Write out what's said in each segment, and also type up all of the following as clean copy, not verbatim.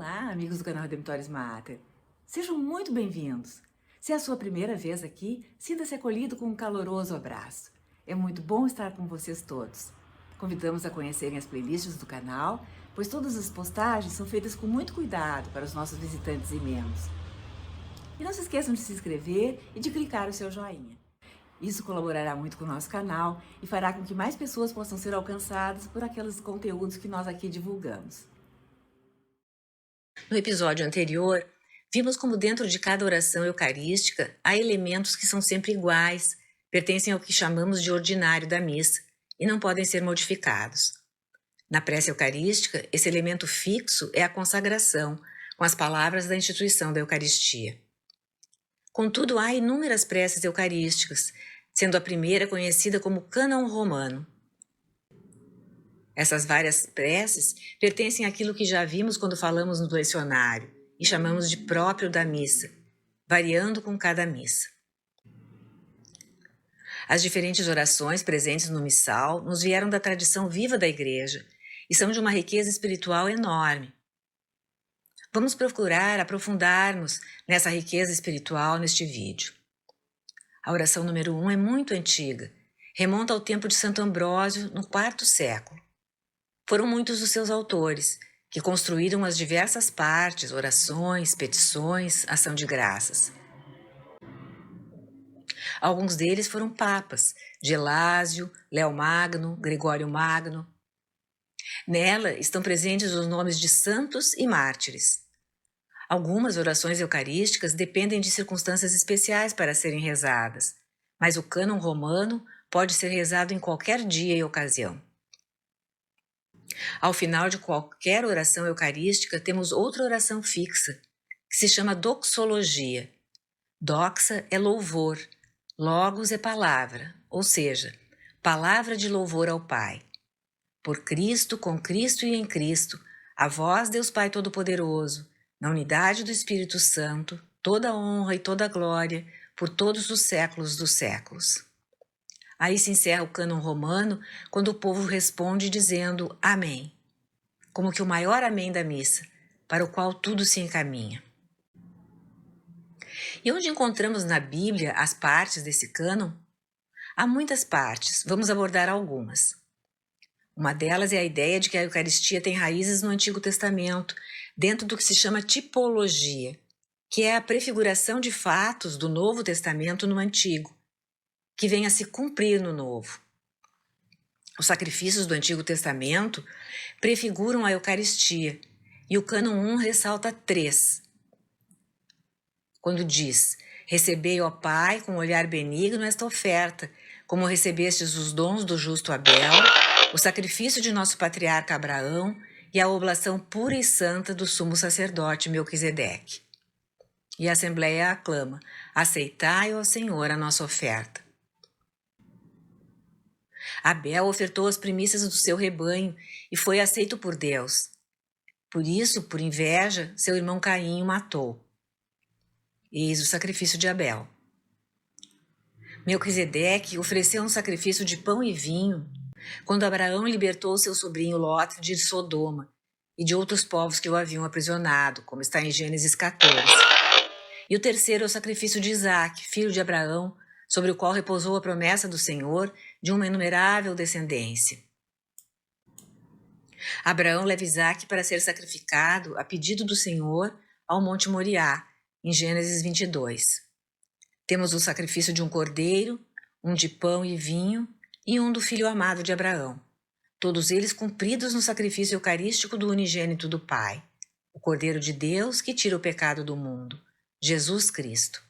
Olá, amigos do canal Redemptoris Mater. Sejam muito bem-vindos. Se é a sua primeira vez aqui, sinta-se acolhido com um caloroso abraço. É muito bom estar com vocês todos. Convidamos a conhecerem as playlists do canal, pois todas as postagens são feitas com muito cuidado para os nossos visitantes e membros. E não se esqueçam de se inscrever e de clicar o seu joinha. Isso colaborará muito com o nosso canal e fará com que mais pessoas possam ser alcançadas por aqueles conteúdos que nós aqui divulgamos. No episódio anterior, vimos como dentro de cada oração eucarística há elementos que são sempre iguais, pertencem ao que chamamos de ordinário da missa e não podem ser modificados. Na prece eucarística, esse elemento fixo é a consagração, com as palavras da instituição da Eucaristia. Contudo, há inúmeras preces eucarísticas, sendo a primeira conhecida como cânon romano. Essas várias preces pertencem àquilo que já vimos quando falamos no lecionário e chamamos de próprio da missa, variando com cada missa. As diferentes orações presentes no missal nos vieram da tradição viva da Igreja e são de uma riqueza espiritual enorme. Vamos procurar aprofundar-nos nessa riqueza espiritual neste vídeo. A oração número 1 é muito antiga, remonta ao tempo de Santo Ambrósio, no IV século. Foram muitos os seus autores, que construíram as diversas partes, orações, petições, ação de graças. Alguns deles foram papas, Gelásio, Léo Magno, Gregório Magno. Nela estão presentes os nomes de santos e mártires. Algumas orações eucarísticas dependem de circunstâncias especiais para serem rezadas, mas o cânon romano pode ser rezado em qualquer dia e ocasião. Ao final de qualquer oração eucarística, temos outra oração fixa, que se chama doxologia. Doxa é louvor, logos é palavra, ou seja, palavra de louvor ao Pai. Por Cristo, com Cristo e em Cristo, a vós, Deus Pai Todo-Poderoso, na unidade do Espírito Santo, toda honra e toda glória, por todos os séculos dos séculos. Aí se encerra o cânon romano, quando o povo responde dizendo Amém, como que o maior Amém da missa, para o qual tudo se encaminha. E onde encontramos na Bíblia as partes desse cânon? Há muitas partes, vamos abordar algumas. Uma delas é a ideia de que a Eucaristia tem raízes no Antigo Testamento, dentro do que se chama tipologia, que é a prefiguração de fatos do Novo Testamento no Antigo, que vem a se cumprir no Novo. Os sacrifícios do Antigo Testamento prefiguram a Eucaristia, e o cânon 1 ressalta 3. Quando diz, recebei, ó Pai, com olhar benigno esta oferta, como recebestes os dons do justo Abel, o sacrifício de nosso patriarca Abraão e a oblação pura e santa do sumo sacerdote Melquisedeque. E a Assembleia aclama, aceitai, ó Senhor, a nossa oferta. Abel ofertou as primícias do seu rebanho e foi aceito por Deus. Por isso, por inveja, seu irmão Caim o matou. Eis o sacrifício de Abel. Melquisedeque ofereceu um sacrifício de pão e vinho quando Abraão libertou seu sobrinho Ló de Sodoma e de outros povos que o haviam aprisionado, como está em Gênesis 14. E o terceiro é o sacrifício de Isaque, filho de Abraão, sobre o qual repousou a promessa do Senhor de uma inumerável descendência. Abraão leva Isaque para ser sacrificado a pedido do Senhor ao Monte Moriá, em Gênesis 22. Temos o sacrifício de um cordeiro, um de pão e vinho e um do filho amado de Abraão, todos eles cumpridos no sacrifício eucarístico do unigênito do Pai, o Cordeiro de Deus que tira o pecado do mundo, Jesus Cristo.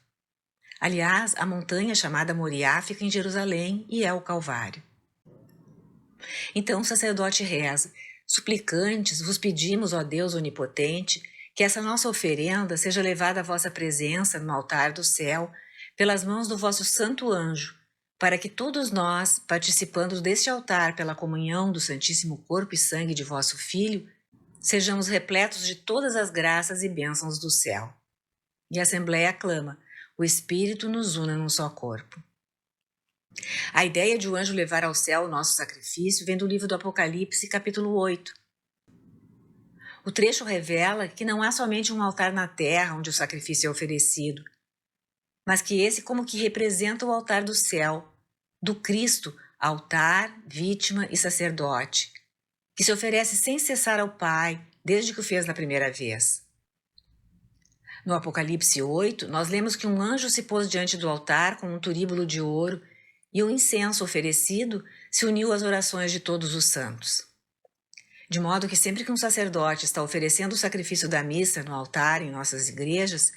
Aliás, a montanha chamada Moriá fica em Jerusalém e é o Calvário. Então o sacerdote reza, suplicantes, vos pedimos, ó Deus onipotente, que essa nossa oferenda seja levada à vossa presença no altar do céu, pelas mãos do vosso santo anjo, para que todos nós, participando deste altar pela comunhão do Santíssimo Corpo e Sangue de vosso Filho, sejamos repletos de todas as graças e bênçãos do céu. E a Assembleia aclama, o Espírito nos una num só corpo. A ideia de o anjo levar ao céu o nosso sacrifício vem do livro do Apocalipse, capítulo 8. O trecho revela que não há somente um altar na terra onde o sacrifício é oferecido, mas que esse como que representa o altar do céu, do Cristo, altar, vítima e sacerdote, que se oferece sem cessar ao Pai, desde que o fez na primeira vez. No Apocalipse 8, nós lemos que um anjo se pôs diante do altar com um turíbulo de ouro e o incenso oferecido se uniu às orações de todos os santos. De modo que sempre que um sacerdote está oferecendo o sacrifício da missa no altar em nossas igrejas,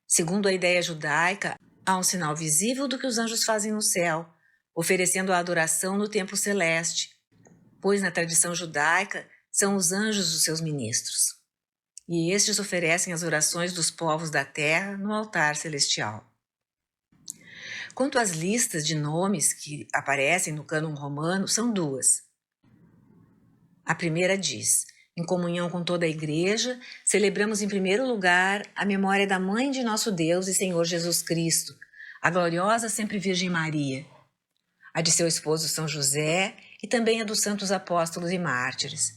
segundo a ideia judaica, há um sinal visível do que os anjos fazem no céu, oferecendo a adoração no templo celeste, pois na tradição judaica são os anjos os seus ministros. E estes oferecem as orações dos povos da terra no altar celestial. Quanto às listas de nomes que aparecem no cânon romano, são duas. A primeira diz: em comunhão com toda a Igreja, celebramos em primeiro lugar a memória da Mãe de nosso Deus e Senhor Jesus Cristo, a gloriosa sempre Virgem Maria, a de seu esposo São José e também a dos santos apóstolos e mártires,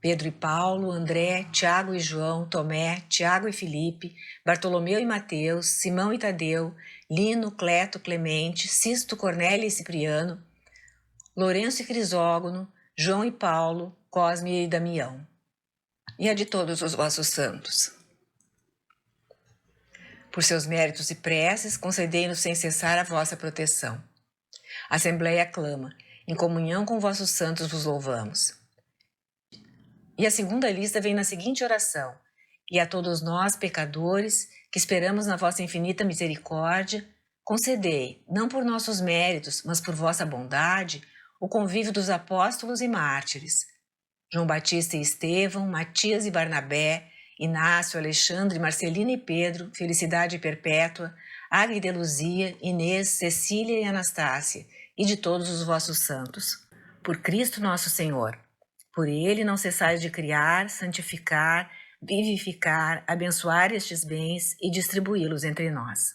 Pedro e Paulo, André, Tiago e João, Tomé, Tiago e Filipe, Bartolomeu e Mateus, Simão e Tadeu, Lino, Cleto, Clemente, Sisto, Cornélio e Cipriano, Lourenço e Crisógono, João e Paulo, Cosme e Damião, e a de todos os vossos santos. Por seus méritos e preces, concedei-nos sem cessar a vossa proteção. A Assembleia clama: em comunhão com vossos santos vos louvamos. E a segunda lista vem na seguinte oração: e a todos nós, pecadores, que esperamos na vossa infinita misericórdia, concedei, não por nossos méritos, mas por vossa bondade, o convívio dos apóstolos e mártires, João Batista e Estevão, Matias e Barnabé, Inácio, Alexandre, Marcelina e Pedro, Felicidade Perpétua, Águida e Luzia, Inês, Cecília e Anastácia, e de todos os vossos santos. Por Cristo nosso Senhor. Por ele não cessais de criar, santificar, vivificar, abençoar estes bens e distribuí-los entre nós.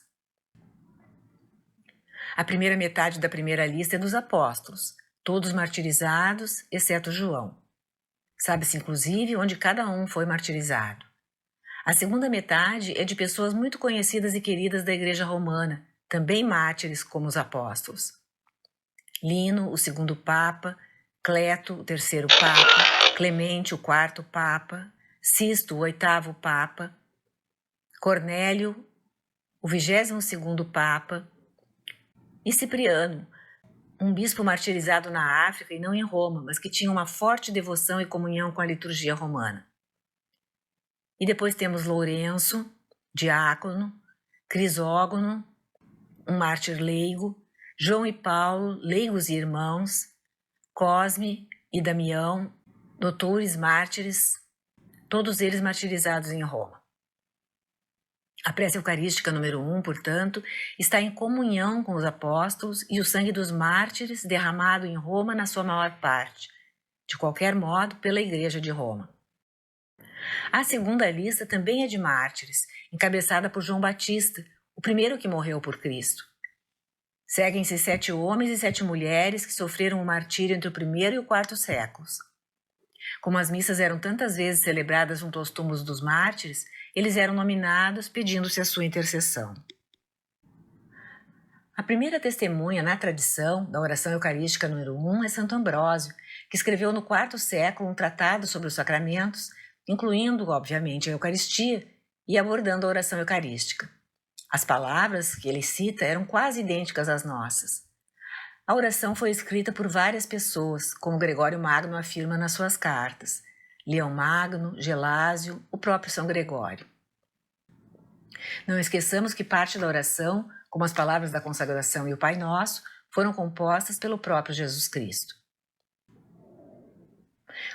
A primeira metade da primeira lista é dos apóstolos, todos martirizados, exceto João. Sabe-se, inclusive, onde cada um foi martirizado. A segunda metade é de pessoas muito conhecidas e queridas da Igreja Romana, também mártires como os apóstolos. Lino, o segundo Papa, Cleto, o terceiro Papa, Clemente, o quarto Papa, Sisto, o oitavo Papa, Cornélio, o 22º Papa, e Cipriano, um bispo martirizado na África e não em Roma, mas que tinha uma forte devoção e comunhão com a liturgia romana. E depois temos Lourenço, diácono, Crisógono, um mártir leigo, João e Paulo, leigos e irmãos, Cosme e Damião, doutores mártires, todos eles martirizados em Roma. A prece eucarística número 1, portanto, está em comunhão com os apóstolos e o sangue dos mártires derramado em Roma na sua maior parte, de qualquer modo pela Igreja de Roma. A segunda lista também é de mártires, encabeçada por João Batista, o primeiro que morreu por Cristo. Seguem-se 7 homens e 7 mulheres que sofreram o martírio entre o primeiro e o quarto séculos. Como as missas eram tantas vezes celebradas junto aos túmulos dos mártires, eles eram nominados pedindo-se a sua intercessão. A primeira testemunha na tradição da oração eucarística número 1 é Santo Ambrósio, que escreveu no quarto século um tratado sobre os sacramentos, incluindo, obviamente, a Eucaristia e abordando a oração eucarística. As palavras que ele cita eram quase idênticas às nossas. A oração foi escrita por várias pessoas, como Gregório Magno afirma nas suas cartas, Leão Magno, Gelásio, o próprio São Gregório. Não esqueçamos que parte da oração, como as palavras da consagração e o Pai Nosso, foram compostas pelo próprio Jesus Cristo.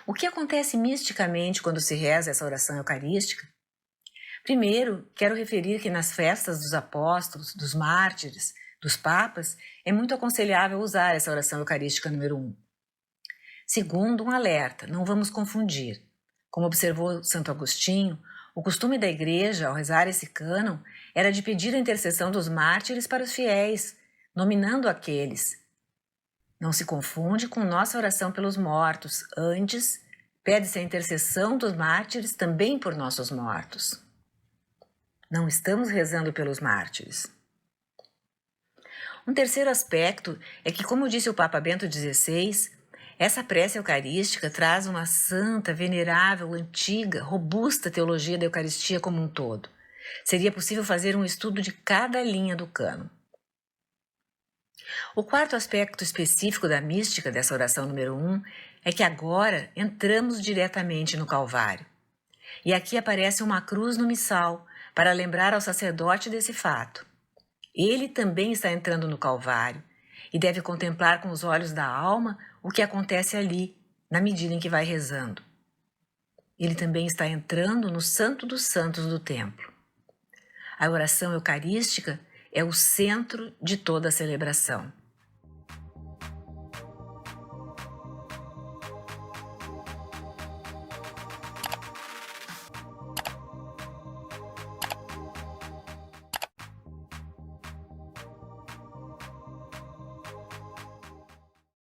O que acontece misticamente quando se reza essa oração eucarística? Primeiro, quero referir que nas festas dos apóstolos, dos mártires, dos papas, é muito aconselhável usar essa oração eucarística número 1. Segundo, um alerta, não vamos confundir. Como observou Santo Agostinho, o costume da Igreja, ao rezar esse cânon, era de pedir a intercessão dos mártires para os fiéis, nominando aqueles. Não se confunde com nossa oração pelos mortos, antes Pede-se a intercessão dos mártires também por nossos mortos. Não estamos rezando pelos mártires. Um terceiro aspecto é que, como disse o Papa Bento XVI, essa prece eucarística traz uma santa, venerável, antiga, robusta teologia da Eucaristia como um todo. Seria possível fazer um estudo de cada linha do cânon. O quarto aspecto específico da mística dessa oração número 1 é que agora entramos diretamente no Calvário. E aqui aparece uma cruz no missal para lembrar ao sacerdote desse fato. Ele também está entrando no Calvário e deve contemplar com os olhos da alma o que acontece ali, na medida em que vai rezando. Ele também está entrando no Santo dos Santos do templo. A oração eucarística é o centro de toda a celebração.